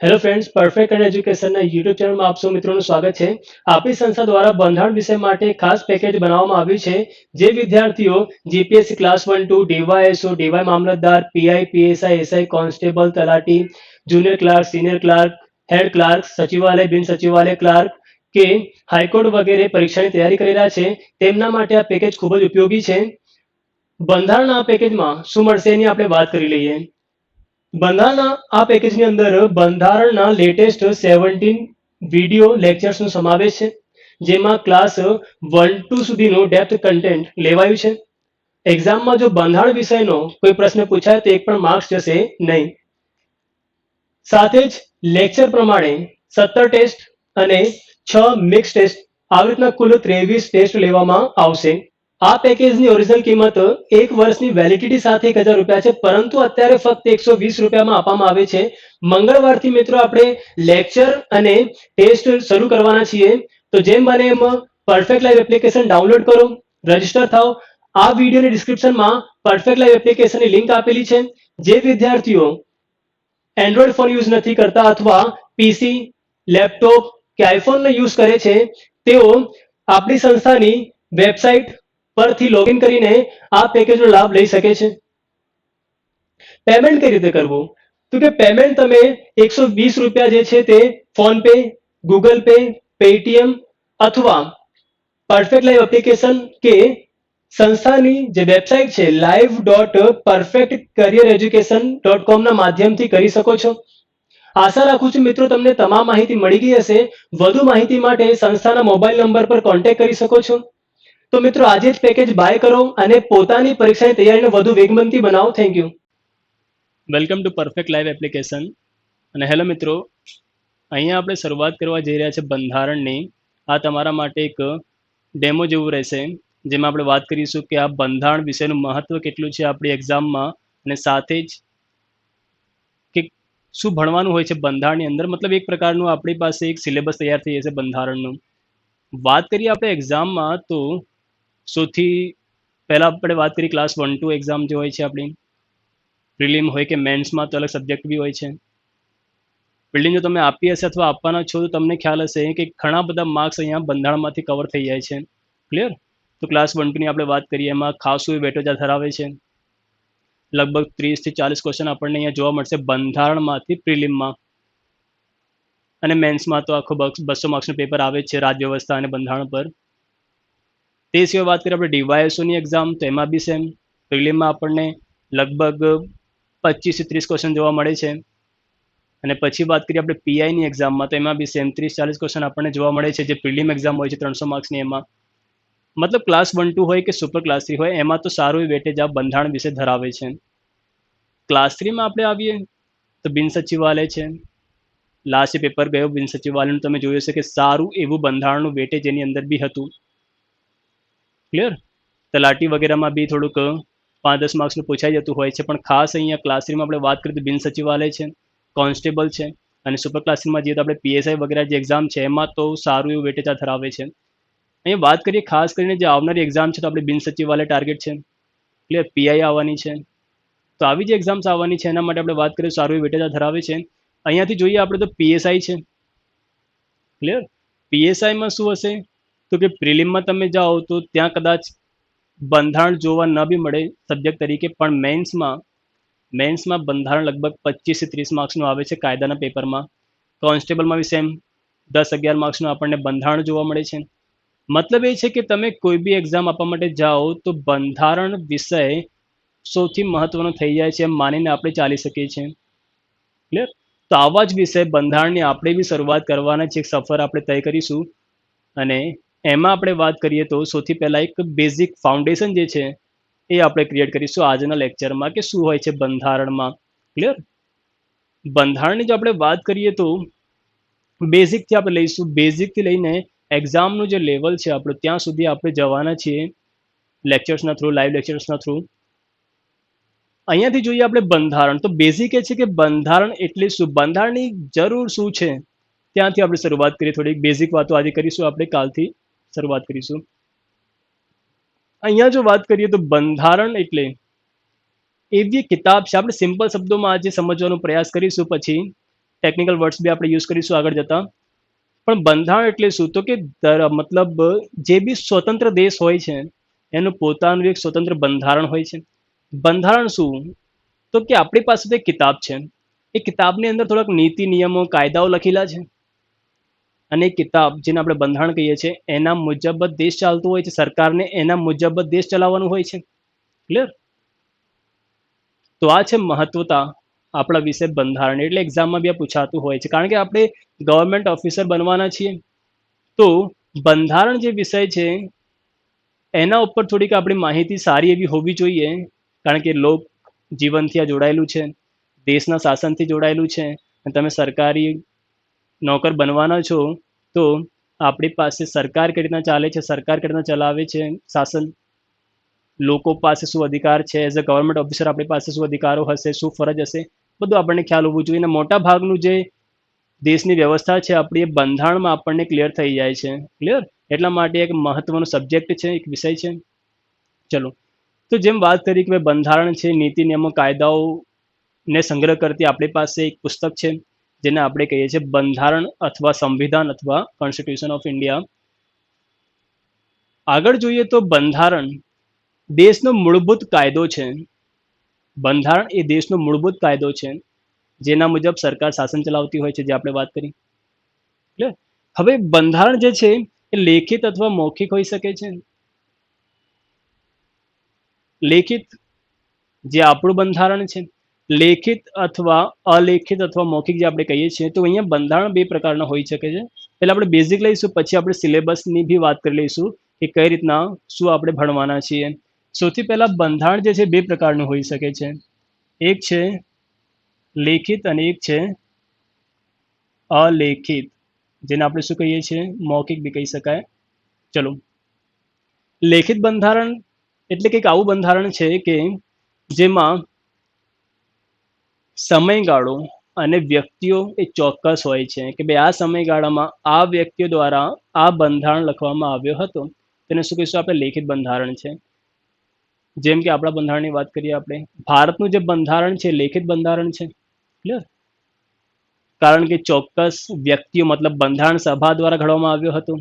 Hello friends, perfect અને એજ્યુકેશનના YouTube ચેનલમાં આપ સૌ મિત્રોનું સ્વાગત છે. આપણી સંસ્થા દ્વારા બંધારણ વિષય માટે ખાસ પેકેજ બનાવવામાં આવ્યું છે. જે વિદ્યાર્થીઓ જીપીએસસી ક્લાસ 1-2, ડીવાયએસઓ, ડીવાય મામલતદાર, પીઆઈ, પીએસઆઈ, એસઆઈ કોન્સ્ટેબલ, તલાટી, junior clerk, senior clerk, head clerk, સચિવાલય, બિન સચિવાલય ક્લાર્ક કે હાઈકોર્ટ વગેરે પરીક્ષાની તૈયારી કરી રહ્યા છે, તેમના માટે આ પેકેજ ખૂબ જ ઉપયોગી છે. બંધારણના પેકેજમાં શું મળશે એની આપણે વાત કરી લઈએ. બંધારણના આ પેકેજની અંદર બંધારણના લેટેસ્ટ 17 વિડીયો લેક્ચર્સનો સમાવેશ છે, જેમાં ક્લાસ 1-2 સુધીનું ડેપ્થ કન્ટેન્ટ લેવાયું છે. એક્ઝામમાં જો બંધારણ વિષયનો કોઈ પ્રશ્ન પૂછાય તો એક પણ માર્ક્સ જશે નહીં. સાથે જ લેક્ચર પ્રમાણે 17 ટેસ્ટ અને 6 મિક્સ ટેસ્ટ, આવી રીતના કુલ 23 ટેસ્ટ લેવામાં આવશે. આ પેકેજની ઓરિજિનલ કિંમત 1 વર્ષની વેલિડિટી સાથે 1000 રૂપિયા છે, પરંતુ અત્યારે ફક્ત 120 રૂપિયામાં આપવામાં આવે છે. મંગળવારથી મિત્રો આપણે લેક્ચર અને ટેસ્ટ શરૂ કરવાના છીએ, તો જેમ બને એમ પરફેક્ટ લાઈવ એપ્લિકેશન ડાઉનલોડ કરો, રજીસ્ટર થાઓ. આ વિડીયોની ડિસ્ક્રિપ્શનમાં પરફેક્ટ લાઈવ એપ્લિકેશનની લિંક આપેલી છે. જે વિદ્યાર્થીઓ એન્ડ્રોઈડ ફોન યુઝ નથી કરતા અથવા પીસી, લેપટોપ કે આઈફોનનો યુઝ કરે છે, તેઓ આપણી સંસ્થાની વેબસાઇટ પરથી લોગિન કરીને આ પેકેજનો લાભ લઈ શકે છે. પેમેન્ટ કઈ રીતે કરવું? તો કે પેમેન્ટ તમે 120 રૂપિયા જે છે તે phone pay, Google pay, Paytm અથવા પરફેક્ટ લાઈવ એપ્લિકેશન કે સંસ્થાની જે વેબસાઇટ છે live.perfectcariereducation.com ના માધ્યમથી કરી શકો છો. આશા રાખું છું મિત્રો તમને તમામ માહિતી મળી ગઈ હશે. વધુ માહિતી માટે સંસ્થાના મોબાઈલ નંબર પર કોન્ટેક્ટ કરી શકો છો. તો મિત્રો આજે જ પેકેજ બાય કરો અને પોતાની પરીક્ષાની તૈયારીને વધુ વેગવંતી બનાવો. Thank you. Welcome to perfect live application. અને હેલો મિત્રો, અહીંયા આપણે શરૂઆત કરવા જઈ રહ્યા છે બંધારણની. આ તમારા માટે એક ડેમો જેવું રહેશે, જેમાં આપણે વાત કરીશું કે આ બંધારણ વિષયનું મહત્વ કેટલું છે આપણી એક્ઝામમાં, અને સાથે જ કે શું ભણવાનું હોય છે બંધારણની અંદર. મતલબ એક પ્રકારનું આપણી પાસે એક સિલેબસ તૈયાર થઈ જશે બંધારણનું. વાત કરીએ આપણે એક્ઝામમાં, તો સૌથી પહેલાં આપણે વાત કરીએ ક્લાસ 1-2 એક્ઝામ જે હોય છે આપણી, પ્રિલિમ હોય કે મેન્સમાં તો અલગ સબ્જેક્ટ બી હોય છે. પ્રિલિમ જો તમે આપી હશે અથવા આપવાના છો તો તમને ખ્યાલ હશે કે ઘણા બધા માર્ક્સ અહીંયા બંધારણમાંથી કવર થઈ જાય છે. ક્લિયર? તો ક્લાસ 1-2ની આપણે વાત કરીએ, એમાં ખાસું વેટેજ ધરાવે છે. લગભગ 30 થી 40 ક્વેશ્ચન આપણને અહીંયા જોવા મળશે બંધારણમાંથી પ્રિલિમમાં. અને મેન્સમાં તો આખો 200 માર્ક્સનું પેપર આવે જ છે રાજ્ય વ્યવસ્થા અને બંધારણ પર. તે સિવાય વાત કરીએ આપણે ડીવાયએસઓની એક્ઝામ, તો એમાં બી સેમ. પ્રિલિમમાં આપણને લગભગ 25 થી 30 ક્વેશ્ચન જોવા મળે છે. અને પછી વાત કરીએ આપણે પીઆઈની એક્ઝામમાં, તો એમાં બી સેમ 30-40 ક્વેશ્ચન આપણને જોવા મળે છે, જે પ્રિલિમ એક્ઝામ હોય છે 300 માર્ક્સની. એમાં મતલબ ક્લાસ 1-2 હોય કે સુપર ક્લાસ 3 હોય, એમાં તો સારું વેટેજ આ બંધારણ વિશે ધરાવે છે. ક્લાસ 3માં આપણે આવીએ તો બિન સચિવાલય છે. લાસ્ટ પેપર ગયો બિન સચિવાલયનું, તમે જોયું હશે કે સારું એવું બંધારણનું વેટેજ એની અંદર બી હતું. ક્લિયર? તલાટી વગેરેમાં બી થોડુંક 5-10 માર્ક્સનું પૂછાઈ જતું હોય છે, પણ ખાસ અહીંયા ક્લાસ 3માં આપણે વાત કરીએ તો બિન સચિવાલય છે, કોન્સ્ટેબલ છે, અને સુપર ક્લાસ 3માં જઈએ તો આપણે પીએસઆઈ વગેરે જે એક્ઝામ છે એમાં તો સારું એવું વેટેજ ધરાવે છે. અહીંયા વાત કરીએ ખાસ કરીને જે આવનારી એક્ઝામ છે, તો આપણે બિન સચિવાલય ટાર્ગેટ છે. ક્લિયર? પીઆઈ આવવાની છે, તો આવી જે એક્ઝામ્સ આવવાની છે એના માટે આપણે વાત કરીએ સારું એવું વેટેજ ધરાવે છે. અહીંયાથી જોઈએ આપણે તો પીએસઆઈ છે. ક્લિયર? પીએસઆઈમાં શું હશે, તો કે પ્રિલિમમાં તમે જાઓ તો ત્યાં કદાચ બંધારણ જોવા ન બી મળે સબ્જેક્ટ તરીકે, પણ મેન્સમાં બંધારણ લગભગ 25 થી 30 માર્ક્સનું આવે છે કાયદાના પેપરમાં. કોન્સ્ટેબલમાં બી સેમ 10-11 માર્ક્સનું આપણને બંધારણ જોવા મળે છે. મતલબ એ છે કે તમે કોઈ બી એક્ઝામ આપવા માટે જાઓ તો બંધારણ વિષય સૌથી મહત્વનો થઈ જાય છે એમ માનીને આપણે ચાલી શકીએ છીએ. ક્લિયર? તો આવા જ વિષય બંધારણની આપણે બી શરૂઆત કરવાના છે, એક સફર આપણે તય કરીશું. અને એમાં આપણે વાત કરીએ તો સૌથી પહેલાં એક બેઝિક ફાઉન્ડેશન જે છે એ આપણે ક્રિએટ કરીશું આજના લેક્ચરમાં, કે શું હોય છે બંધારણમાં. ક્લિયર? બંધારણની જો આપણે વાત કરીએ તો બેઝિકથી આપણે લઈશું, બેઝિકથી લઈને એક્ઝામનું જે લેવલ છે આપણું, ત્યાં સુધી આપણે જવાના છીએ લેક્ચર્સના થ્રુ, લાઈવ લેક્ચર્સના થ્રુ. અહીંયાથી જોઈએ આપણે બંધારણ, તો બેઝિક એ છે કે બંધારણ એટલે શું, બંધારણની જરૂર શું છે, ત્યાંથી આપણે શરૂઆત કરીએ. થોડીક બેઝિક વાતો આજે કરીશું, આપણે કાલથી શરૂઆત કરીશું. અહીંયા જો વાત કરીએ તો બંધારણ એટલે એવી કિતાબ છે, આપણે સિમ્પલ શબ્દોમાં આજે સમજવાનો પ્રયાસ કરીશું. પછી ટેકનિકલ વર્ડ્સ બી આપણે યુઝ કરીશું આગળ જતા. પણ બંધારણ એટલે શું? તો કે મતલબ જે બી સ્વતંત્ર દેશ હોય છે એનું પોતાનું એક સ્વતંત્ર બંધારણ હોય છે. બંધારણ શું? તો કે આપણી પાસે તો એક કિતાબ છે. એ કિતાબની અંદર થોડાક નીતિ નિયમો કાયદાઓ લખેલા છે અને એ કિતાબ જેને આપણે બંધારણ કહીએ છીએ એના મુજબ જ દેશ ચાલતો હોય છે. સરકારને એના મુજબ જ દેશ ચલાવવાનું હોય છે. ક્લિયર? તો આ છે મહત્વતા આપણા વિશે બંધારણ. એટલે એક્ઝામમાં બી આ પૂછાતું હોય છે કારણ કે આપણે ગવર્મેન્ટ ઓફિસર બનવાના છીએ. તો બંધારણ જે વિષય છે એના ઉપર થોડીક આપણી માહિતી સારી એવી હોવી જોઈએ કારણ કે લોક જીવનથી આ જોડાયેલું છે, દેશના શાસનથી જોડાયેલું છે અને તમે સરકારી નોકર બનવાના છો તો આપણી પાસે સરકાર કઈ રીતના ચાલે છે, સરકાર કઈ રીતના ચલાવે છે શાસન, લોકો પાસે શું અધિકાર છે, એઝ અ ગવર્મેન્ટ ઓફિસર આપણી પાસે શું અધિકારો હશે, શું ફરજ હશે, બધું આપણને ખ્યાલ હોવું જોઈએ. અને મોટા ભાગનું જે દેશની વ્યવસ્થા છે આપણી એ બંધારણમાં આપણને ક્લિયર થઈ જાય છે. ક્લિયર? એટલા માટે એક મહત્વનો સબ્જેક્ટ છે, એક વિષય છે. ચલો, તો જેમ વાત કરી કે બંધારણ છે, નીતિ નિયમો કાયદાઓ ને સંગ્રહ કરતી આપણી પાસે એક પુસ્તક છે જેને આપણે કહીએ છીએ બંધારણ અથવા સંવિધાન અથવા કોન્સ્ટિટ્યુશન ઓફ ઇન્ડિયા. આગળ જોઈએ તો બંધારણ દેશનો મૂળભૂત કાયદો છે. બંધારણ એ દેશનો મૂળભૂત કાયદો છે જેના મુજબ સરકાર શાસન ચલાવતી હોય છે, જે આપણે વાત કરી. ક્લિયર? હવે બંધારણ જે છે એ લેખિત અથવા મૌખિક હોઈ શકે છે. લેખિત જે આપણું બંધારણ છે, લેખિત અથવા અલેખિત અથવા મૌખિક જે આપણે કહીએ છીએ, તો અહીંયા બંધારણ બે પ્રકારના હોઈ શકે છે. પહેલા આપણે બેઝિક લઈશું, પછી આપણે સિલેબસની બી વાત કરી લઈશું કે કઈ રીતના શું આપણે ભણવાના છીએ. સૌથી પહેલા બંધારણ જે છે બે પ્રકારનું હોઈ શકે છે. એક છે લેખિત અને એક છે અલેખિત, જેને આપણે શું કહીએ છીએ? મૌખિક બી કહી શકાય. ચલો, લેખિત બંધારણ એટલે કંઈક આવું બંધારણ છે કે જેમાં સમયગાળો અને વ્યક્તિઓ એ ચોક્કસ હોય છે કે ભાઈ આ સમયગાળામાં આ વ્યક્તિઓ દ્વારા આ બંધારણ લખવામાં આવ્યો હતો. તેને શું કહીશું આપણે? લેખિત બંધારણ છે. જેમ કે આપણા બંધારણની વાત કરીએ, આપણે ભારતનું જે બંધારણ છે લેખિત બંધારણ છે. ક્લિયર? કારણ કે ચોક્કસ વ્યક્તિઓ મતલબ બંધારણ સભા દ્વારા ઘડવામાં આવ્યો હતો.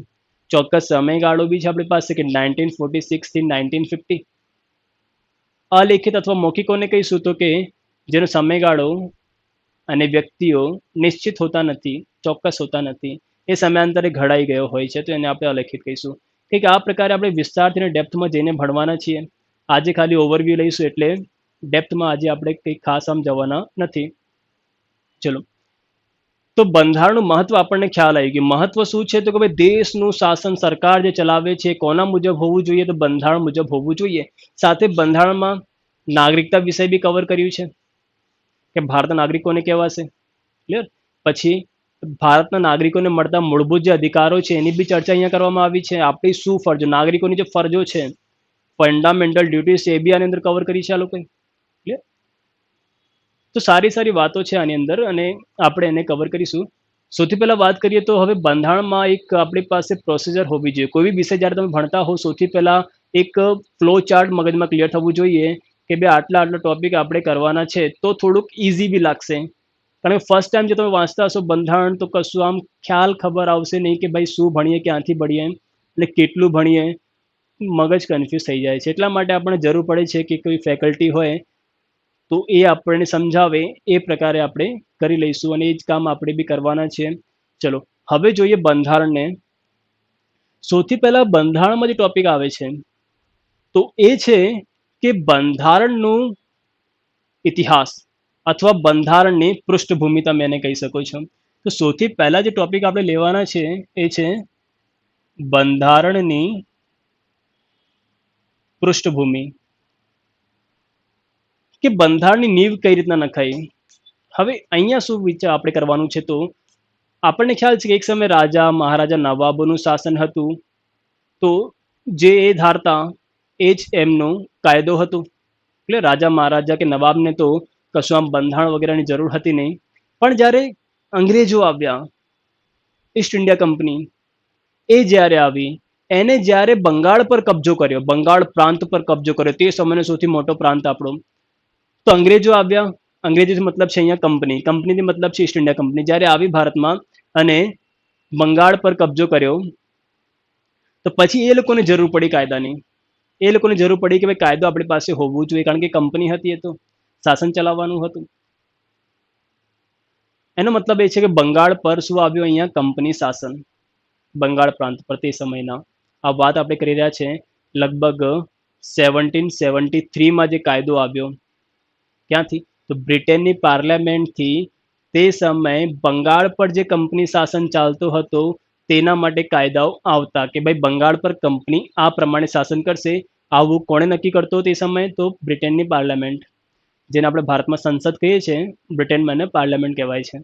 ચોક્કસ સમયગાળો બી છે આપણી પાસે કે 1946 થી 1950. અલેખિત અથવા મૌખિકોને કહીશું તો કે જેનો સમયગાળો અને વ્યક્તિઓ નિશ્ચિત હોતા નથી, ચોક્કસ હોતા નથી, એ સમયાંતરે ઘડાઈ ગયો હોય છે, તો એને આપણે અલેખિત કહીશું. કંઈક આ પ્રકારે આપણે વિસ્તારથી અને ડેપ્થમાં જઈને ભણવાના છીએ. આજે ખાલી ઓવરવ્યૂ લઈશું એટલે ડેપ્થમાં આજે આપણે કંઈક ખાસ આમ જવાના નથી. ચલો, તો બંધારણનું મહત્વ આપણને ખ્યાલ આવી ગયું. મહત્વ શું છે? તો કે ભાઈ દેશનું શાસન સરકાર જે ચલાવે છે કોના મુજબ હોવું જોઈએ? તો બંધારણ મુજબ હોવું જોઈએ. સાથે બંધારણમાં નાગરિકતા વિષય બી કવર કર્યું છે કે ભારતના નાગરિક કોને કહેવાશે. ક્લિયર? પછી ભારતના નાગરિકોને મળતા મૂળભૂત જે અધિકારો છે એની બી ચર્ચા અહીંયા કરવામાં આવી છે. આપણી શું ફરજો, નાગરિકોની જે ફરજો છે, ફંડામેન્ટલ ડ્યુટીઝ છે, એ બી આની અંદર કવર કરી છે આ લોકોએ. ક્લિયર? તો સારી સારી વાતો છે આની અંદર અને આપણે એને કવર કરીશું. સૌથી પહેલાં વાત કરીએ તો હવે બંધારણમાં એક આપણી પાસે પ્રોસિજર હોવી જોઈએ. કોઈ બી વિષય જ્યારે તમે ભણતા હો સૌથી પહેલાં એક ફ્લો ચાર્ટ મગજમાં ક્લિયર થવું જોઈએ કે ભાઈ આટલા આટલા ટોપિક આપણે કરવાના છે, તો થોડુંક ઇઝી બી લાગશે. કારણ કે ફર્સ્ટ ટાઈમ જે તમે વાંચતા હશો બંધારણ તો કશું આમ ખ્યાલ ખબર આવશે નહીં કે ભાઈ શું ભણીએ, ક્યાંથી ભણીએ, એટલે કેટલું ભણીએ, મગજ કન્ફ્યુઝ થઈ જાય છે. એટલા માટે આપણને જરૂર પડે છે કે કોઈ ફેકલ્ટી હોય તો એ આપણને સમજાવે એ પ્રકારે આપણે કરી લઈશું અને એ જ કામ આપણે બી કરવાના છે. ચલો, હવે જોઈએ બંધારણને. સૌથી પહેલા બંધારણમાં જે ટોપિક આવે છે તો એ છે કે બંધારણનું ઇતિહાસ અથવા બંધારણની પૃષ્ઠભૂમિ તમે એને કહી શકો છો. તો સૌથી પહેલા જે ટોપિક આપણે લેવાના છે એ છે બંધારણની પૃષ્ઠભૂમિ, કે બંધારણની નીંવ કઈ રીતના નખાઈ. હવે અહીંયા શું વિચાર આપણે કરવાનું છે? તો આપણને ખ્યાલ છે કે એક સમયે રાજા મહારાજા નવાબોનું શાસન હતું, તો જે એ ધારતા એ જ એમનો કાયદો હતો. એટલે રાજા મહારાજા કે નવાબને તો કશું આમ બંધારણ વગેરેની જરૂર હતી નહીં. પણ જ્યારે અંગ્રેજો આવ્યા, ઈસ્ટ ઇન્ડિયા કંપની, એ જ્યારે આવી, એને જ્યારે બંગાળ પર કબજો કર્યો, બંગાળ પ્રાંત પર કબજો કર્યો, તે સમયનો સૌથી મોટો પ્રાંત આપણો, તો અંગ્રેજો આવ્યા અંગ્રેજી મતલબ છે અહીંયા કંપની, કંપનીથી મતલબ છે ઈસ્ટ ઇન્ડિયા કંપની. જ્યારે આવી ભારતમાં અને બંગાળ પર કબજો કર્યો, તો પછી એ લોકોને જરૂર પડી કાયદાની. એ લોકોને જરૂર પડી કે ભાઈ કાયદો આપણી પાસે હોવું જોઈએ, કારણ કે કંપની હતી, એ તો શાસન ચલાવવાનું હતું. એનો મતલબ એ છે કે બંગાળ પર શું આવ્યું અહીંયા? કંપની શાસન. બંગાળ પ્રાંત પર તે સમયના આ વાત આપણે કરી રહ્યા છે. લગભગ 1773માં જે કાયદો આવ્યો, ક્યાંથી? તો બ્રિટનની પાર્લામેન્ટથી તે સમયે બંગાળ પર જે કંપની શાસન ચાલતો હતો તેના માટે કાયદાઓ આવતા કે ભાઈ બંગાળ પર કંપની આ પ્રમાણે શાસન કરશે. આવું કોણે નક્કી કરતો તે સમયે? તો બ્રિટનની પાર્લામેન્ટ, જેને આપણે ભારતમાં સંસદ કહીએ છીએ, બ્રિટનમાં એને પાર્લામેન્ટ કહેવાય છે.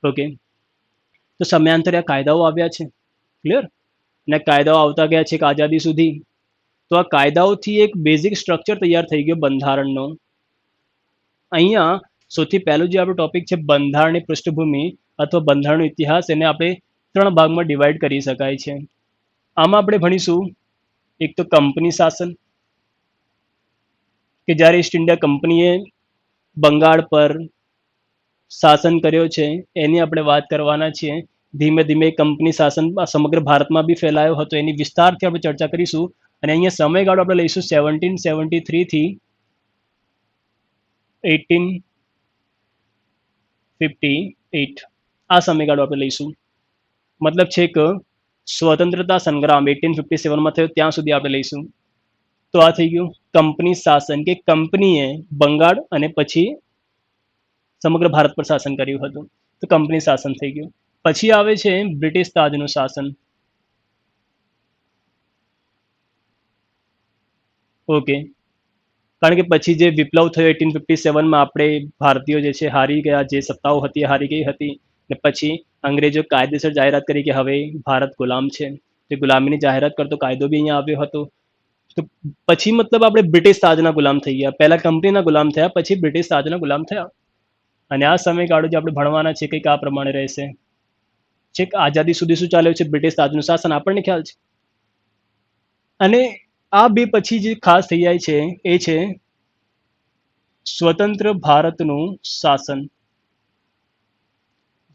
ઓકે, તો સમયાંતરે આ કાયદાઓ આવ્યા છે. ક્લિયર? ને કાયદાઓ આવતા ગયા છે આઝાદી સુધી. તો આ કાયદાઓથી એક બેઝિક સ્ટ્રક્ચર તૈયાર થઈ ગયો બંધારણનો. અહીંયા સૌથી પહેલું જે આપણો ટોપિક છે બંધારણની પૃષ્ઠભૂમિ અથવા બંધારણનો ઇતિહાસ, એને આપણે 3 ભાગમાં ડિવાઈડ કરી શકાય છે. આમાં આપણે ભણીશું એક તો કંપની શાસન, કે જ્યારે ઈસ્ટ ઇન્ડિયા કંપનીએ બંગાળ પર શાસન કર્યો છે એની આપણે વાત કરવાના છીએ. ધીમે ધીમે કંપની શાસન સમગ્ર ભારતમાં બી ફેલાયો હતો, એની વિસ્તારથી આપણે ચર્ચા કરીશું. અને અહીંયા સમયગાળો આપણે લઈશું 1773 થી 1858. આ સમયગાળો આપણે લઈશું. મતલબ છે કે સ્વતંત્રતા સંગ્રામ 1857માં થયો ત્યાં સુધી આપણે લઈશું. તો આ થઈ ગયું કંપની શાસન, કે કંપનીએ બંગાળ અને પછી સમગ્ર ભારત પર શાસન કર્યું હતું. તો કંપની શાસન થઈ ગયું. પછી આવે છે બ્રિટિશ તાજનું શાસન. ઓકે, કારણ કે પછી જે વિપ્લવ થયો 1857માં, આપણે ભારતીયો જે છે હારી ગયા, જે સત્તાઓ હતી હારી ગઈ હતી. ને પછી અંગ્રેજો કાયદેસર જાહેરાત કરી કે હવે ભારત ગુલામ છે. તે ગુલામીની જાહેરાત કરતો કાયદો બી અહીંયા આવ્યો હતો. તો પછી મતલબ આપણે બ્રિટિશ તાજના ગુલામ થઈ ગયા. પહેલા કંપનીના ગુલામ થયા, પછી બ્રિટિશ તાજના ગુલામ થયા. અને આ સમયગાળો જે આપણે ભણવાના છે કંઈક આ પ્રમાણે રહેશે. છેક આઝાદી સુધી શું ચાલ્યું છે? બ્રિટિશ તાજનું શાસન, આપણને ખ્યાલ છે. અને આ બે પછી જે ખાસ થઈ જાય છે એ છે સ્વતંત્ર ભારતનું શાસન,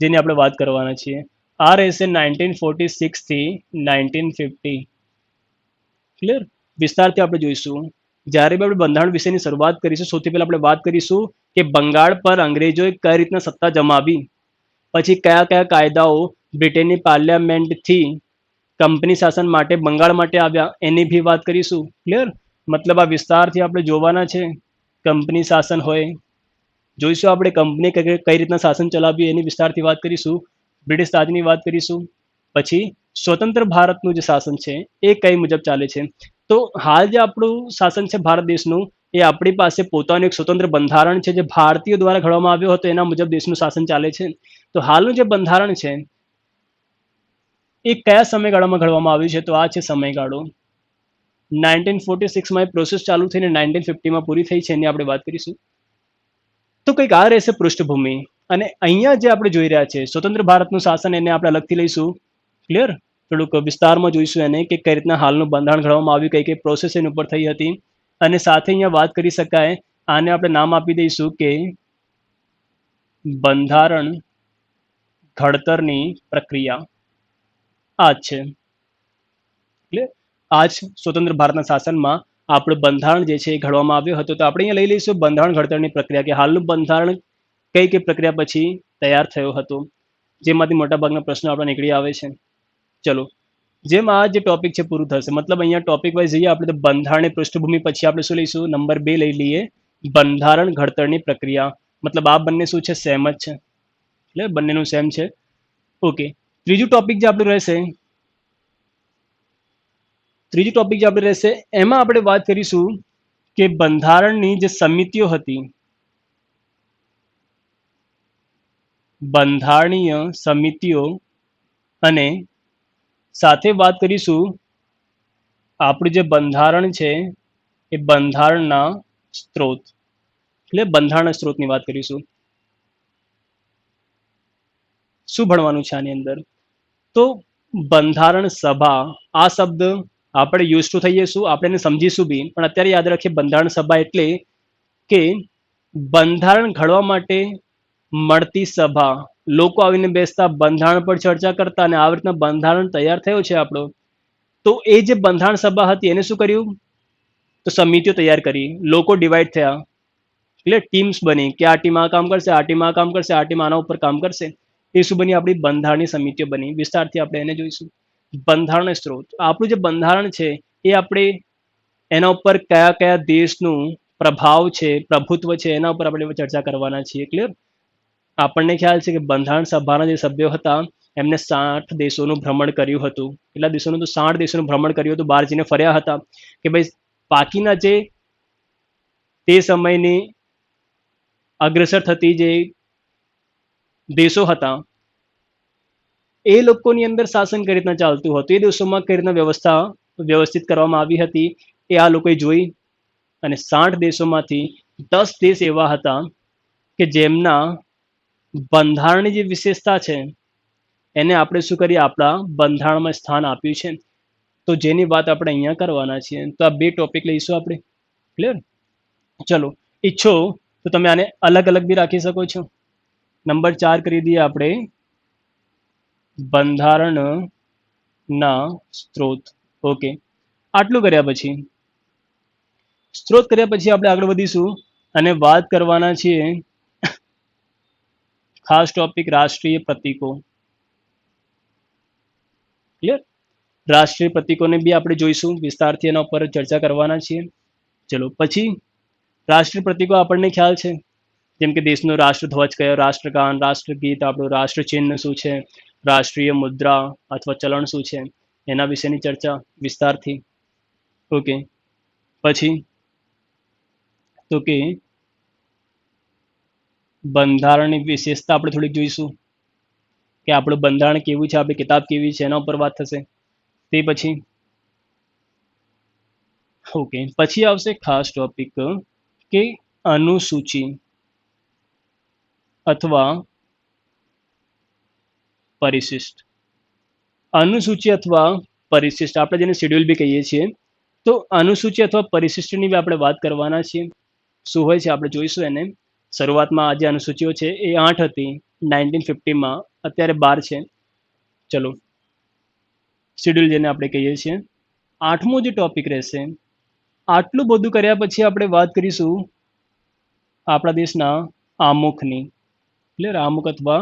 જેની આપણે વાત કરવાના છીએ. આ રહેશે 1946 થી 1950. ક્લિયર? વિસ્તારથી આપણે જોઈશું. જ્યારે બી આપણે બંધારણ વિશેની શરૂઆત કરીશું, સૌથી પહેલા આપણે વાત કરીશું કે બંગાળ પર અંગ્રેજોએ કઈ રીતના સત્તા જમાવી, પછી કયા કયા કાયદાઓ બ્રિટનની પાર્લામેન્ટથી કંપની શાસન માટે બંગાળ માટે આવ્યા, એની બી વાત કરીશું. ક્લિયર? મતલબ આ વિસ્તારથી આપણે જોવાના છે. કંપની શાસન હોય, જોઈશું આપણે કંપની કઈ રીતના શાસન ચલાવ્યું એની વિસ્તારથી વાત કરીશું. બ્રિટિશ તાજની વાત કરીશું. પછી સ્વતંત્ર ભારતનું જે શાસન છે એ કઈ મુજબ ચાલે છે. તો હાલ જે આપણું શાસન છે ભારત દેશનું, એ આપણી પાસે પોતાનું એક સ્વતંત્ર બંધારણ છે જે ભારતીયો દ્વારા ઘડવામાં આવ્યો હતો, એના મુજબ દેશનું શાસન ચાલે છે. તો હાલનું જે બંધારણ છે એ કયા સમયગાળામાં ઘડવામાં આવ્યું છે? તો આ છે સમયગાળો. 1946માં એ પ્રોસેસ ચાલુ થઈને 1950માં પૂરી થઈ છે, એની આપણે વાત કરીશું. તો કંઈક આ રહેશે પૃષ્ઠભૂમિ. અને અહીંયા જે આપણે જોઈ રહ્યા છે સ્વતંત્ર ભારતનું શાસન, એને આપણે અલગથી લઈશું. ક્લિયર? થોડુંક વિસ્તારમાં જોઈશું એને, કે કઈ રીતના હાલનું બંધારણ ઘડવામાં આવ્યું, કઈ કઈ પ્રોસેસ એની ઉપર થઈ હતી. અને સાથે અહીંયા વાત કરી શકાય, આને આપણે નામ આપી દઈશું કે બંધારણ ઘડતરની પ્રક્રિયા. આ જ છે. એટલે આ જ સ્વતંત્ર ભારતના શાસનમાં આપણું બંધારણ જે છે એ ઘડવામાં આવ્યું હતું. તો આપણે અહીંયા લઈ લઈશું બંધારણ ઘડતરની પ્રક્રિયા, કે હાલનું બંધારણ કઈ કઈ પ્રક્રિયા પછી તૈયાર થયો હતો, જેમાંથી મોટાભાગના પ્રશ્નો આપણે નીકળી આવે છે. ચલો, જેમ આ જે ટોપિક છે પૂરું થશે, મતલબ અહીંયા ટોપિક વાઇઝ જઈએ આપણે, તો બંધારણની પૃષ્ઠભૂમિ પછી આપણે શું લઈશું? નંબર 2 લઈ લઈએ, બંધારણ ઘડતરની પ્રક્રિયા. મતલબ આ બંને શું છે? સેમ જ છે. એટલે બંનેનું સેમ છે. ઓકે, ત્રીજું ટોપિક જે આપણું રહેશે, એમાં આપણે વાત કરીશું કે બંધારણની જે સમિતિઓ હતી, બંધારણીય સમિતિઓ, અને સાથે વાત કરીશું આપણું જે બંધારણ છે એ બંધારણના સ્ત્રોત, એટલે બંધારણના સ્ત્રોતની વાત કરીશું. શું ભણવાનું છે આની અંદર? તો બંધારણ સભા, આ શબ્દ આપણે યુઝ ટુ થઈ જઈશું, આપણે એને સમજીશું બી, પણ અત્યારે યાદ રાખીએ બંધારણ સભા એટલે કે બંધારણ ઘડવા માટે મળતી સભા, લોકો આવીને બેસતા, બંધારણ પર ચર્ચા કરતા, અને આ રીતના બંધારણ તૈયાર થયો છે આપણો. તો એ જે બંધારણ સભા હતી એને શું કર્યું? તો સમિતિઓ તૈયાર કરી, લોકો ડિવાઈડ થયા, એટલે ટીમ્સ બની કે આ ટીમ આ કામ કરશે, આ ટીમ આ કામ કરશે, આ ટીમ આના ઉપર કામ કરશે. એ શું બની? આપણી બંધારણની સમિતિઓ બની. વિસ્તારથી આપણે એને જોઈશું. બંધારણ સ્ત્રોત, આપણું જે બંધારણ છે એ આપણે એના ઉપર કયા કયા દેશનું પ્રભાવ છે, પ્રભુત્વ છે, એના ઉપર આપણે ચર્ચા કરવાના છીએ. ક્લિયર? આપણને ખ્યાલ છે કે બંધારણ સભાના જે સભ્યો હતા એમને 60 દેશોનું ભ્રમણ કર્યું હતું. કેટલા દેશોનું? તો 60 દેશોનું ભ્રમણ કર્યું હતું. બહાર જઈને ફર્યા હતા કે ભાઈ બાકીના જે તે સમયની અગ્રસર થતી જે દેશો હતા એ લોકોની અંદર શાસન કઈ રીતના ચાલતું હતું, એ દેશોમાં કઈ રીતના વ્યવસ્થા વ્યવસ્થિત કરવામાં આવી હતી, એ આ લોકોએ જોઈ. અને 60 દેશોમાંથી 10 દેશ એવા હતા કે જેમના બંધારણની જે વિશેષતા છે એને આપણે શું કરીએ? આપણા બંધારણમાં સ્થાન આપ્યું છે. તો જેની વાત આપણે અહીંયા કરવાના છીએ. તો આ બે ટોપિક લઈશું આપણે. ક્લિયર? ચલો, ઈચ્છો તો તમે આને અલગ અલગ બી રાખી શકો છો. નંબર 4 કરી દઈએ આપણે, બંધારણના સ્ત્રોત. ઓકે, આટલું કર્યા પછી, સ્ત્રોત કર્યા પછી આપણે આગળ વધીશું અને વાત કરવાના છીએ ખાસ ટોપિક રાષ્ટ્રીય પ્રતીકો. ક્લિયર? રાષ્ટ્રીય પ્રતીકોને બી આપણે જોઈશું વિસ્તારથી, એના ઉપર ચર્ચા કરવાના છીએ. ચલો, પછી રાષ્ટ્રીય પ્રતીકો આપણને ખ્યાલ છે, જેમ કે દેશનો રાષ્ટ્રધ્વજ કયો, રાષ્ટ્રગાન, રાષ્ટ્રગીત, આપણું રાષ્ટ્રચિહ્ન શું છે, રાષ્ટ્રીય મુદ્રા અથવા ચલણ શું છે, એના વિશેની ચર્ચા વિસ્તારથી. ઓકે, પછી તો કે બંધારણની વિશેષતા આપણે થોડીક જોઈશું કે આપણું બંધારણ કેવું છે, આપણી કિતાબ કેવી છે, એના ઉપર વાત થશે. તે પછી ઓકે, પછી આવશે ખાસ ટોપિક કે અનુસૂચિ અથવા પરિશિષ્ટ. અનુસૂચિ અથવા પરિશિષ્ટ આપણે જેને શેડ્યુલ બી કહીએ છીએ. તો અનુસૂચિ અથવા પરિશિષ્ટની બી આપણે વાત કરવાના છીએ. શું હોય છે આપણે જોઈશું એને. શરૂઆતમાં આ જે અનુસૂચિઓ છે એ 8 હતી 1950માં, અત્યારે 12 છે. ચલો, શેડ્યુલ જેને આપણે કહીએ છીએ. આઠમો જે ટોપિક રહેશે, આટલું બધું કર્યા પછી આપણે વાત કરીશું આપણા દેશના આમુખની. ક્લિયર? આમુખ અથવા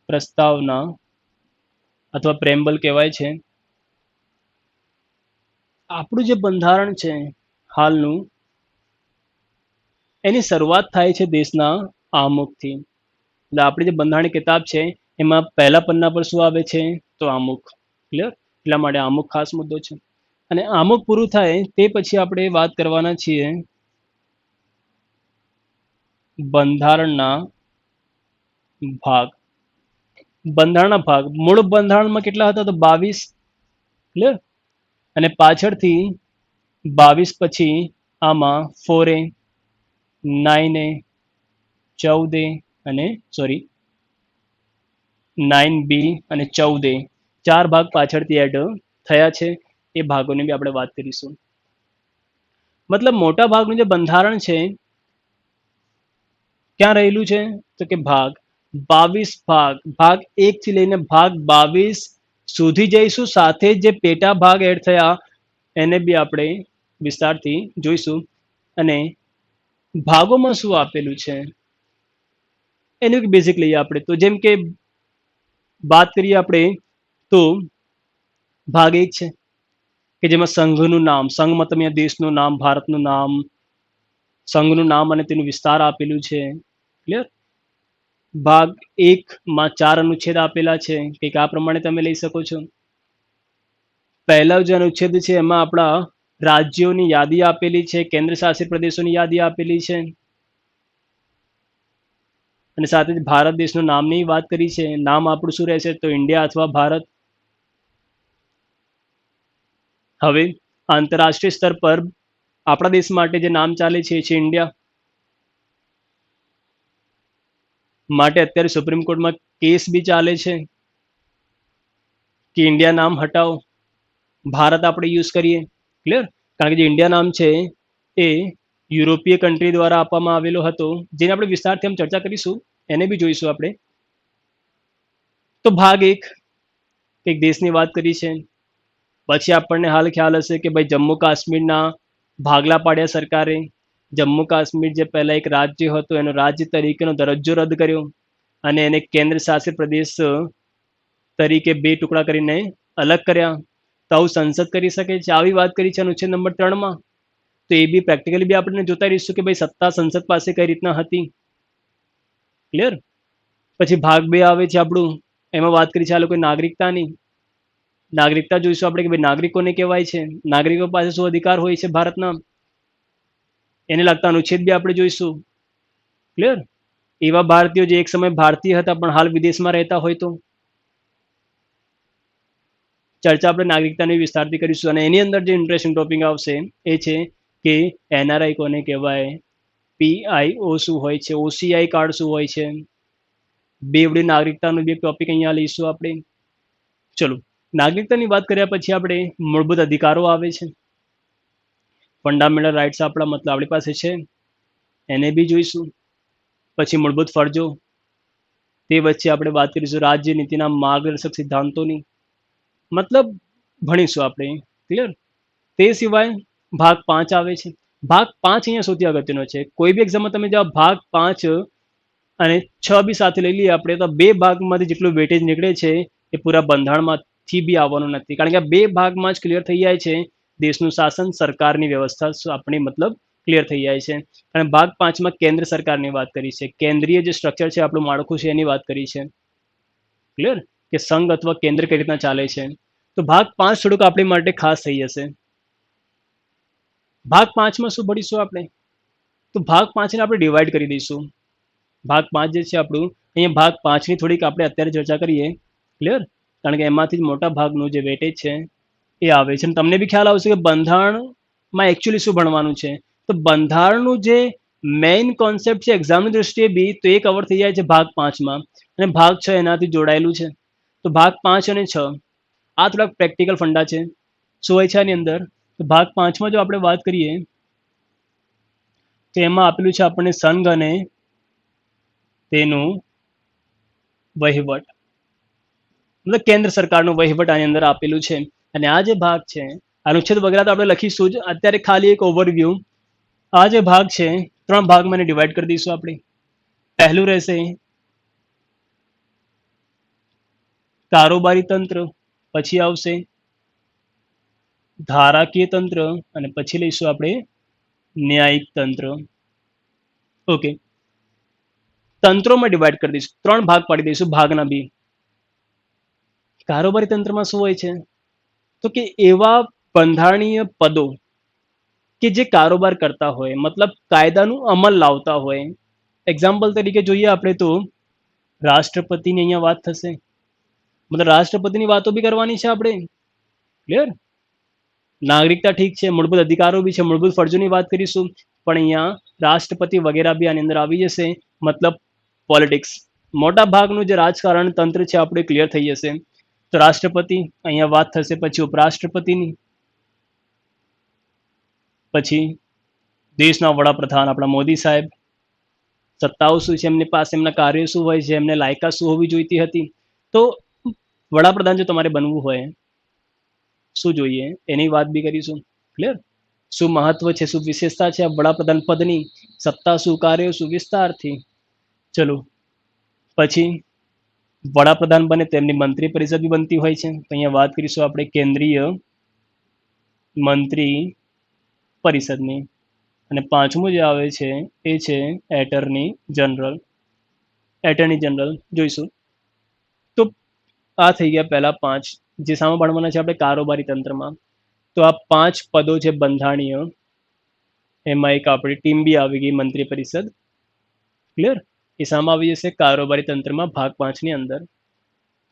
પ્રસ્તાવના અથવા પ્રેમ્બલ કહેવાય છે. આપણું જે બંધારણ છે હાલનું, એની શરૂઆત થાય છે દેશના આમુખથી. એટલે આપણી જે બંધારણની કિતાબ છે એમાં પહેલા પન્ના પર શું આવે છે? તો આમુખ. ક્લિયર? એટલા માટે આમુખ ખાસ મુદ્દો છે. અને આમુખ પૂરું થાય તે પછી આપણે વાત કરવાના છીએ બંધારણના ભાગ. બંધારણના ભાગ, મૂળ બંધારણમાં કેટલા હતા? તો 22. ક્લિયર? અને પાછળથી 22 પછી આમાં 4A, 9A, 14A અને સોરી 9B અને 14A, 4 ભાગ પાછળથી એડ થયા છે. એ ભાગોની બી આપણે વાત કરીશું. મતલબ મોટા ભાગનું જે બંધારણ છે ક્યાં રહેલું છે? તો કે ભાગ 22 ભાગ, ભાગ 1 થી લઈને ભાગ 22 સુધી જઈશું. સાથે જે પેટા ભાગ એડ થયા એને બી આપણે વિસ્તારથી જોઈશું. અને ભાગોમાં શું આપેલું છે એનું બેઝિક લઈએ આપણે. તો જેમ કે વાત કરીએ આપણે તો ભાગ 1 છે કે જેમાં સંઘનું નામ, સંઘ મતલબ અહીંયા દેશનું નામ, ભારતનું નામ, સંઘનું નામ અને તેનું વિસ્તાર આપેલું છે. ક્લિયર? ભાગ 1 માં 4 અનુચ્છેદ આપેલા છે, કંઈક આ પ્રમાણે તમે લઈ શકો છો. પહેલા જે અનુચ્છેદ છે એમાં આપણા રાજ્યોની યાદી આપેલી છે, કેન્દ્ર શાસિત પ્રદેશોની યાદી આપેલી છે, અને સાથે જ ભારત દેશનું નામની વાત કરી છે. નામ આપણું શું રહેશે? તો ઇન્ડિયા અથવા ભારત. હવે આંતરરાષ્ટ્રીય સ્તર પર આપણા દેશ માટે જે નામ ચાલે છે એ છે ઇન્ડિયા. માટે અત્યારે સુપ્રીમ કોર્ટમાં કેસ બી ચાલે છે કે ઇન્ડિયા નામ હટાવો, ભારત આપણે યુઝ કરીએ. ક્લિયર? કારણ કે જે ઇન્ડિયા નામ છે એ યુરોપીય કન્ટ્રી દ્વારા આપવામાં આવેલો હતો, જેને આપણે વિસ્તારથી આમ ચર્ચા કરીશું, એને બી જોઈશું આપણે. તો ભાગ એક દેશની વાત કરી છે. પછી આપણને હાલ ખ્યાલ હશે કે ભાઈ જમ્મુ કાશ્મીરના ભાગલા પાડ્યા સરકારે. જમ્મુ કાશ્મીર જે પહેલા એક રાજ્ય હતો એનો રાજ્ય તરીકેનો દરજ્જો રદ કર્યો અને એને કેન્દ્ર શાસિત પ્રદેશ તરીકે બે ટુકડા કરીને અલગ કર્યા. તો આવું સંસદ કરી શકે છે. આવી વાત કરી છે અનુચ્છેદ નંબર 3 માં. તો એ બી પ્રેક્ટિકલી બી આપણે જોતા રહીશું કે ભાઈ સત્તા સંસદ પાસે કઈ રીતના હતી. ક્લિયર. પછી ભાગ 2 આવે છે આપણું, એમાં વાત કરી છે આ લોકો નાગરિકતાની. નાગરિકતા જોઈશું આપણે કે ભાઈ નાગરિકોને કહેવાય છે, નાગરિકો પાસે શું અધિકાર હોય છે ભારતના, એને લગતા અનુચ્છેદ બી આપણે જોઈશું. ક્લિયર. એવા ભારતીયો જે એક સમય ભારતીય હતા પણ હાલ વિદેશમાં રહેતા હોય તો ચર્ચા આપણે નાગરિકતાની વિસ્તારથી કરીશું. અને એની અંદર જે ઇન્ટરેસ્ટિંગ ટોપિક આવશે એ છે કે એનઆરઆઈ કોને કહેવાય, પીઆઈઓ શું હોય છે, ઓસીઆઈ કાર્ડ શું હોય છે. બેવડી નાગરિકતાનો બી ટોપિક અહીંયા લઈશું આપણે. ચલો, નાગરિકતાની વાત કર્યા પછી આપણે મૂળભૂત અધિકારો આવે છે. ફંડામેન્ટલ રાઇટ્સ આપણા મતલબ આપણી પાસે છે, એને બી જોઈશું. પછી મૂળભૂત ફરજો, તે વચ્ચે આપણે વાત કરીશું રાજ્ય નીતિના માર્ગદર્શક સિદ્ધાંતોની, મતલબ ભણીશું આપણે. ક્લિયર. તે સિવાય ભાગ 5 આવે છે. ભાગ 5 અહીંયા સૌથી અગત્યનો છે. કોઈ બી એક્ઝામમાં તમે જાઓ ભાગ 5 અને 6 બી સાથે લઈ લઈએ આપણે તો બે ભાગમાંથી જેટલું વેટેજ નીકળે છે એ પૂરા બંધારણમાંથી બી આવવાનું નથી. કારણ કે આ બે ભાગમાં જ ક્લિયર થઈ જાય છે દેશનું શાસન, સરકારની વ્યવસ્થા આપણી મતલબ ક્લિયર થઈ જાય છે. અને ભાગ 5માં કેન્દ્ર સરકારની વાત કરી છે. કેન્દ્રીય જે સ્ટ્રક્ચર છે આપણું માળખું છે એની વાત કરી છે. ક્લિયર. કે સંઘ અથવા કેન્દ્ર કઈ રીતના ચાલે છે. તો ભાગ 5 થોડુંક આપણી માટે ખાસ થઈ જશે. ભાગ 5માં શું ભણીશું આપણે? તો ભાગ 5ને આપણે ડિવાઈડ કરી દઈશું. ભાગ 5 જે છે આપણું, અહીંયા ભાગ 5ની થોડીક આપણે અત્યારે ચર્ચા કરીએ. ક્લિયર. કારણ કે એમાંથી જ મોટા ભાગનું જે વેટેજ છે એ આવે છે. અને તમને બી ખ્યાલ આવશે કે બંધારણમાં એકચ્યુઅલી શું ભણવાનું છે. તો બંધારણનું જે મેઇન કોન્સેપ્ટ છે એક્ઝામની દ્રષ્ટિએ બી તો એ કવર થઈ જાય છે ભાગ 5માં, અને ભાગ 6 એનાથી જોડાયેલું છે. તો ભાગ 5 અને 6 આ થોડાક પ્રેક્ટિકલ ફંડા છે. શું હોય છે આની અંદર? તો ભાગ 5માં જો આપણે વાત કરીએ તો એમાં આપેલું છે આપણને સંઘ અને તેનું વહીવટ, મતલબ કેન્દ્ર સરકારનું વહીવટ આની અંદર આપેલું છે. અને આ જે ભાગ છે અનુચ્છેદ વગેરે તો આપણે લખીશું જ, અત્યારે ખાલી એક ઓવરવ્યૂ. આ જે ભાગ છે 3 ભાગમાં એને ડિવાઈડ કરી દઈશું આપણે. પહેલું રહેશે કારોબારી તંત્ર, પછી આવશે ધારાકીય તંત્ર અને પછી લઈશું આપણે ન્યાયિક તંત્ર. ઓકે, તંત્રોમાં ડિવાઈડ કરી દઈશું, 3 ભાગ પાડી દઈશું ભાગના બી. કારોબારી તંત્રમાં શું હોય છે? તો કે એવા બંધારણીય પદો કે જે કારોબાર કરતા હોય, મતલબ કાયદાનું અમલ લાવતા હોય. એક્ઝામ્પલ તરીકે જોઈએ આપણે તો રાષ્ટ્રપતિની અહીંયા વાત થશે, મતલબ રાષ્ટ્રપતિની વાતો બી કરવાની છે આપણે. ક્લિયર. નાગરિકતા ઠીક છે, મૂળભૂત અધિકારો બી છે, મૂળભૂત ફરજોની વાત કરીશું, પણ અહીંયા રાષ્ટ્રપતિ વગેરે બી આની અંદર આવી જશે. મતલબ પોલિટિક્સ, મોટા ભાગનું જે રાજકારણ તંત્ર છે આપણે ક્લિયર થઈ જશે. તો રાષ્ટ્રપતિ અહીંયા વાત થશે, પછી ઉપરાષ્ટ્રપતિની, પછી દેશના વડાપ્રધાન આપણા મોદી સાહેબ, સત્તાઓ શું છે એમની પાસે, એમના કાર્યો શું હોય છે, એમને લાયકાત શું હોવી જોઈતી હતી. તો વડાપ્રધાન જો તમારે બનવું હોય શું જોઈએ એની વાત બી કરીશું. ક્લિયર. શું મહત્વ છે, શું વિશેષતા છે વડાપ્રધાન પદની, સત્તા શું, કાર્યો શું, વિસ્તારથી. ચલો, પછી વડાપ્રધાન બને તેમની મંત્રી પરિષદ બી બનતી હોય છે. તો અહીંયા વાત કરીશું આપણે કેન્દ્રીય મંત્રી પરિષદની. અને પાંચમું જે આવે છે એ છે એટર્ની જનરલ. એટર્ની જનરલ જોઈશું. તો આ થઈ ગયા પહેલા 5 જે સામે ભણવાના છે આપણે કારોબારી તંત્રમાં. તો આ 5 પદો છે બંધારણીય, એમાં એક આપણી ટીમ બી આવી ગઈ મંત્રી પરિષદ. ક્લિયર. એ સામે આવી જશે કારોબારી તંત્રમાં ભાગ 5ની અંદર.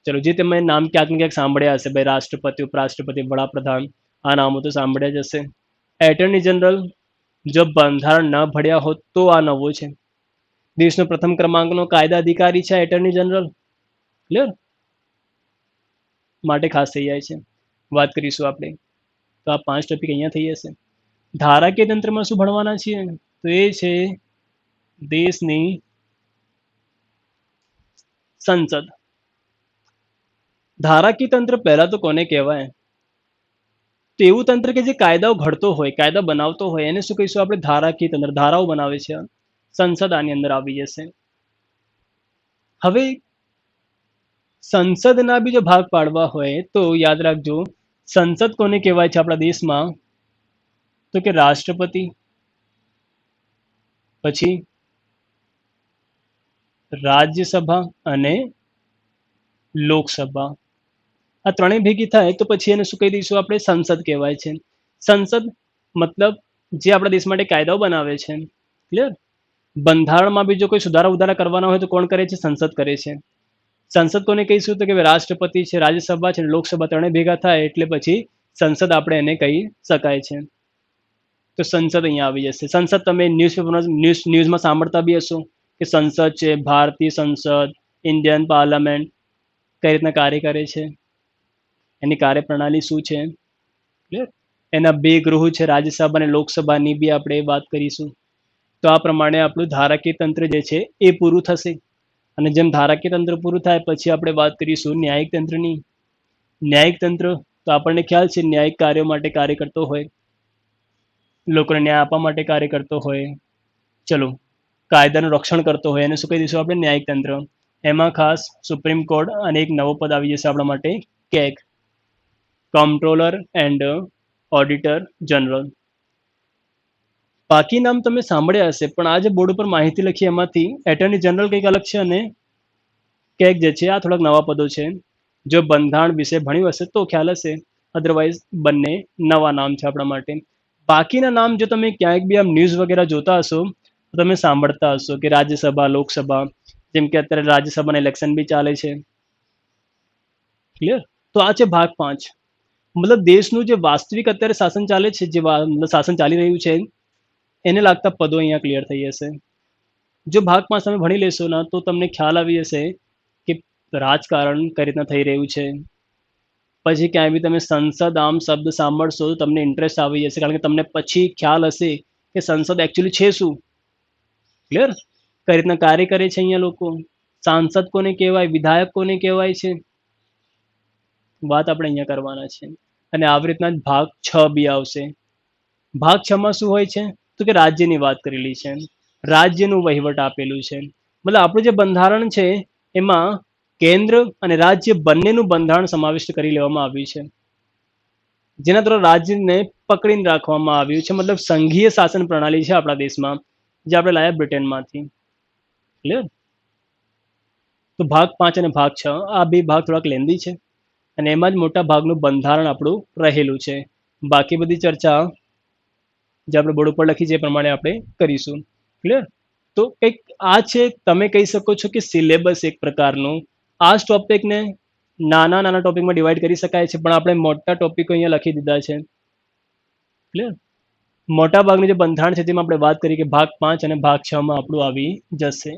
ચલો, જે તમે નામ ક્યાંક ને ક્યાંક સાંભળ્યા હશે, ભાઈ રાષ્ટ્રપતિ, ઉપરાષ્ટ્રપતિ, વડાપ્રધાન, આ નામો તો સાંભળ્યા જ હશે. એટર્ની જનરલ જો બંધારણ ન ભણ્યા હોત તો આ નવો છે. દેશનો પ્રથમ ક્રમાંકનો કાયદા અધિકારી છે એટર્ની જનરલ. ક્લિયર. માટે ખાસ થઈ જાય છે. વાત કરીશું આપણે. તો આ 5 ટોપિક અહીંયા થઈ જશે. ધારાકીય તંત્રમાં શું ભણવાના છીએ? તો એ છે દેશની સંસદ. ધારાકીય તંત્ર પહેલા તો કોને કહેવાય? તો એવું તંત્ર કે જે કાયદાઓ ઘડતો હોય, કાયદા બનાવતો હોય, એને શું કહીશું આપણે? ધારાકીય તંત્ર. ધારાઓ બનાવે છે. સંસદ આની અંદર આવી જશે. હવે સંસદના બી જો ભાગ પાડવા હોય તો યાદ રાખજો, સંસદ કોને કહેવાય છે આપણા દેશમાં? તો કે રાષ્ટ્રપતિ, પછી રાજ્યસભા અને લોકસભા. આ ત્રણેય ભેગી થાય તો પછી એને શું કહી દઈશું આપણે? સંસદ કહેવાય છે. સંસદ મતલબ જે આપણા દેશ માટે કાયદાઓ બનાવે છે. ક્લિયર? બંધારણમાં બી જો કોઈ સુધારા ઉધારા કરવાના હોય તો કોણ કરે છે? સંસદ કરે છે. સંસદ કોને કહીશું? તો કે રાષ્ટ્રપતિ છે, રાજ્યસભા છે, લોકસભા ત્રણેય ભેગા થાય એટલે પછી સંસદ આપણે એને કહી શકાય છે. તો સંસદ અહીંયા આવી જશે. સંસદ તમે ન્યૂઝમાં સાંભળતા બી હશો કે સંસદ છે, ભારતીય સંસદ, ઇન્ડિયન પાર્લામેન્ટ, કઈ રીતના કાર્ય કરે છે, એની કાર્યપ્રણાલી શું છે. ક્લિયર? એના બે ગૃહ છે, રાજ્યસભા અને લોકસભાની બી આપણે વાત કરીશું. તો આ પ્રમાણે આપણું ધારાકીય તંત્ર જે છે એ પૂરું થશે. અને જેમ ધારાકીય તંત્ર પૂરું થાય પછી આપણે વાત કરીશું ન્યાયિક તંત્રની. ન્યાયિક તંત્ર તો આપણને ખ્યાલ છે ન્યાયિક કાર્યો માટે કાર્ય કરતો હોય, લોકોને ન્યાય આપવા માટે કાર્ય કરતો હોય, ચલો કાયદાનું રક્ષણ કરતો હોય, એને શું કહી દઈશું આપણે? ન્યાયિક તંત્ર. એમાં ખાસ સુપ્રીમ કોર્ટ અને એક નવો પદ આવી જશે આપણા માટે, કેગ, કમ્પ્ટ્રોલર એન્ડ ઓડિટર જનરલ. બાકી નામ તમે સાંભળ્યા હશે પણ આ જે બોર્ડ ઉપર માહિતી લખી એમાંથી એટર્ની જનરલ કંઈક અલગ છે અને કેગ જે છે આ થોડાક નવા પદો છે. જો બંધારણ વિશે ભણ્યું હશે તો ખ્યાલ હશે, અધરવાઇઝ બંને નવા નામ છે આપણા માટે. બાકીના નામ જો તમે ક્યાંક બી આમ ન્યૂઝ વગેરે જોતા હશો તો તમે સાંભળતા હશો કે રાજ્યસભા, લોકસભા, જેમ કે અત્યારે રાજ્યસભાના ઇલેક્શન બી ચાલે છે. ક્લિયર? તો આ છે ભાગ 5. મતલબ દેશનું જે વાસ્તવિક અત્યારે શાસન ચાલે છે, જે શાસન ચાલી રહ્યું છે એને લાગતા પદો અહીંયા ક્લિયર થઈ જશે. જો ભાગ 5 તમે ભણી લેશો ને તો તમને ખ્યાલ આવી જશે કે રાજકારણ કઈ રીતના થઈ રહ્યું છે. પછી ક્યાંય બી તમે સંસદ આમ શબ્દ સાંભળશો તો તમને ઇન્ટરેસ્ટ આવી જશે, કારણ કે તમને પછી ખ્યાલ હશે કે સંસદ એકચ્યુઅલી છે શું. ક્લિયર? કઈ રીતના કાર્ય કરે છે અહીંયા લોકો, સાંસદ કોને કહેવાય, વિધાયક કોને કહેવાય છે, વાત આપણે અહીંયા કરવાના છે. અને આવી રીતના જ ભાગ 6 બી આવશે. ભાગ 6 માં શું હોય છે? તો કે રાજ્યની વાત કરેલી છે, રાજ્યનું વહીવટ આપેલું છે. મતલબ આપણું જે બંધારણ છે એમાં કેન્દ્ર અને રાજ્ય બંનેનું બંધારણ સમાવિષ્ટ કરી લેવામાં આવ્યું છે, જેના દ્વારા રાજ્યને પકડીને રાખવામાં આવ્યું છે. મતલબ સંઘીય શાસન પ્રણાલી છે આપણા દેશમાં, જે આપણે લાયા બ્રિટનમાંથી. ક્લિયર? તો ભાગ 5 અને ભાગ 6 આ બે ભાગ થોડાક લેન્ધી છે અને એમાં જ મોટા ભાગનું બંધારણ આપણું રહેલું છે. બાકી બધી ચર્ચા જે આપણે બોર્ડ ઉપર લખી છે એ પ્રમાણે આપણે કરીશું. ક્લિયર? તો કંઈક આ છે, તમે કહી શકો છો કે સિલેબસ એક પ્રકારનું. આ જ ટોપિકને નાના નાના ટોપિકમાં ડિવાઈડ કરી શકાય છે, પણ આપણે મોટા ટોપિકો અહીંયા લખી દીધા છે. ક્લિયર? મોટા ભાગનું જે બંધારણ છે તેમાં આપણે વાત કરી કે ભાગ 5 અને ભાગ 6 માં આપણું આવી જશે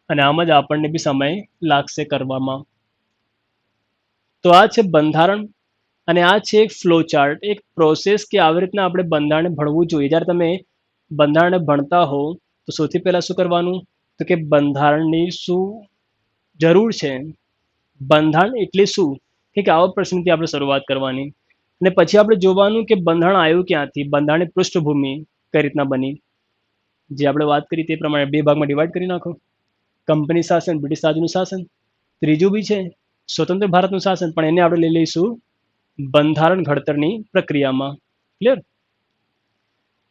અને આમ જ આપણને બી સમય લાગશે કરવામાં. તો આ છે બંધારણ અને આ છે એક ફ્લો ચાર્ટ, એક પ્રોસેસ કે આવી રીતના આપણે બંધારણને ભણવું જોઈએ. જ્યારે તમે બંધારણને ભણતા હો તો સૌથી પહેલાં શું કરવાનું? તો કે બંધારણની શું જરૂર છે, બંધારણ એટલે શું, કે આવા પ્રશ્નથી આપણે શરૂઆત કરવાની. અને પછી આપણે જોવાનું કે બંધારણ આવ્યું ક્યાંથી, બંધારણની પૃષ્ઠભૂમિ કઈ રીતના બની. જે આપણે વાત કરી તે પ્રમાણે બે ભાગમાં ડિવાઈડ કરી નાખો. કંપની શાસન, બ્રિટિશ રાજનું શાસન. ત્રીજું બી છે સ્વતંત્ર ભારતનું શાસન, પણ એને આપણે લઈ લઈશું બંધારણ ઘડતરની પ્રક્રિયામાં. ક્લિયર?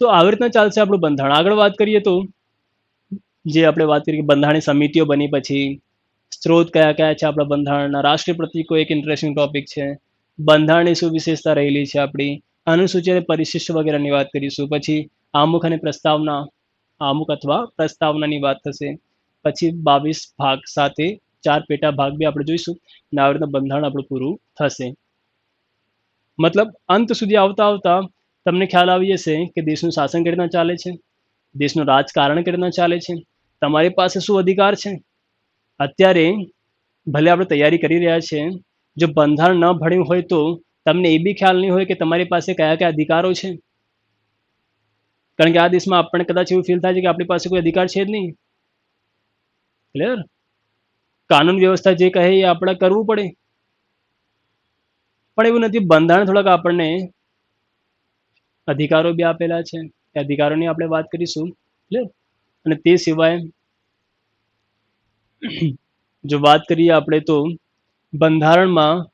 તો આવી રીતના ચાલશે આપણું બંધારણ. આગળ વાત કરીએ તો જે આપણે વાત કરી કે બંધારણની સમિતિઓ બની, પછી સ્ત્રોત કયા કયા છે આપણા બંધારણના, રાષ્ટ્રીય પ્રતીકો એક ઇન્ટરેસ્ટિંગ ટોપિક છે, બંધારણની શું વિશેષતા રહેલી છે આપણી, અનુસૂચિ અને પરિશિષ્ટ વગેરેની વાત કરીશું. પછી આમુખ અને પ્રસ્તાવના, આમુખ અથવા પ્રસ્તાવનાની વાત થશે. પછી 22 ભાગ સાથે 4 પેટા ભાગ બી આપણે જોઈશું અને આવી રીતના બંધારણ આપણું પૂરું થશે. મતલબ અંત સુધી આવતા આવતા તમને ખ્યાલ આવી જશે કે દેશનું શાસન કેવી રીતના ચાલે છે, દેશનું રાજકારણ કેવી રીતના ચાલે છે, તમારી પાસે શું અધિકાર છે. અત્યારે ભલે આપણે તૈયારી કરી રહ્યા છે, જો બંધારણ ન ભણ્યું હોય તો તમને એ બી ખ્યાલ નહીં હોય કે તમારી પાસે કયા કયા અધિકારો છે. કારણ કે આ દેશમાં આપણને કદાચ એવું ફીલ થાય છે કે આપણી પાસે કોઈ અધિકાર છે જ નહીં. ક્લિયર? કાનૂન વ્યવસ્થા જે કહે એ આપણે કરવું પડે. પણ એવું નથી, બંધારણ થોડાક આપણને અધિકારો બી આપેલા છે. એ અધિકારોની આપણે વાત કરીશું. ક્લિયર? અને તે સિવાય જો વાત કરીએ આપણે તો બંધારણમાં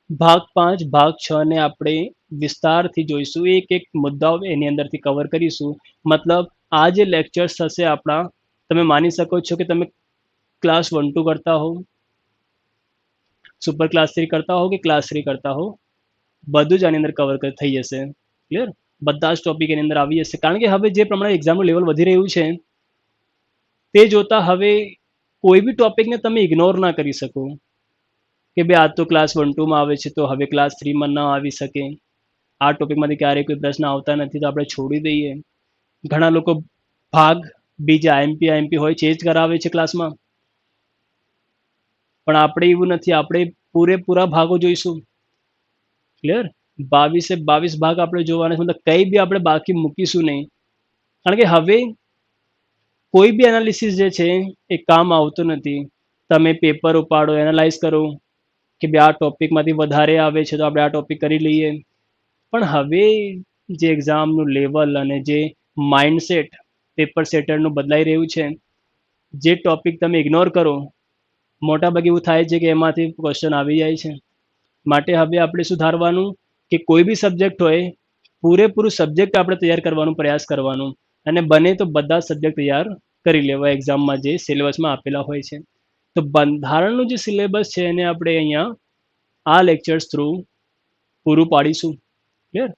ભાગ 5 ભાગ 6 ને આપણે વિસ્તારથી જોઈશું. એક એક મુદ્દાઓ એની અંદરથી કવર કરીશું. મતલબ આ જે લેક્ચર્સ થશે આપણા, તમે માની શકો છો કે તમે ક્લાસ 1-2 કરતા હો, સુપર ક્લાસ 3 કરતા હો કે ક્લાસ 3 કરતા હો, બધું જ આની અંદર કવર થઈ જશે. ક્લિયર? બધા જ ટોપિક એની અંદર આવી જશે. કારણ કે હવે જે પ્રમાણે એક્ઝામનું લેવલ વધી રહ્યું છે તે જોતાં હવે કોઈ બી ટોપિકને તમે ઇગ્નોર ના કરી શકો કે ભાઈ આ તો ક્લાસ 1-2માં આવે છે તો હવે ક્લાસ 3માં ન આવી શકે. આ ટોપિકમાંથી ક્યારેય કોઈ પ્રશ્ન આવતા નથી તો આપણે છોડી દઈએ. ઘણા લોકો ભાગ બીજા આઈએમપી હોય છે એ જ કરાવે છે ક્લાસમાં. પણ આપણે એવું નથી, આપણે પૂરેપૂરા ભાગો જોઈશું. ક્લિયર? 22 ભાગ આપણે જોવાના છે. મતલબ કંઈ બી આપણે બાકી મૂકીશું નહીં. કારણ કે હવે કોઈ બી એનાલિસિસ જે છે એ કામ આવતું નથી. તમે પેપર ઉપાડો, એનાલાઇઝ કરો કે ભાઈ આ ટોપિકમાંથી વધારે આવે છે તો આપણે આ ટોપિક કરી લઈએ. પણ હવે જે એક્ઝામનું લેવલ અને જે માઇન્ડસેટ પેપર સેટરનું બદલાઈ રહ્યું છે, જે ટોપિક તમે ઇગ્નોર કરો, મોટાભાગે એવું થાય છે કે એમાંથી ક્વેશ્ચન આવી જાય છે. માટે હવે આપણે શું ધારવાનું કે કોઈ બી સબ્જેક્ટ હોય, પૂરેપૂરું સબ્જેક્ટ આપણે તૈયાર કરવાનો પ્રયાસ કરવાનો અને બને તો બધા સબ્જેક્ટ તૈયાર કરી લેવા એક્ઝામમાં જે સિલેબસમાં આપેલા હોય છે. તો બંધારણનું જે સિલેબસ છે એને આપણે અહીંયા આ લેક્ચર્સ થ્રુ પૂરું પાડીશું. ક્લિયર?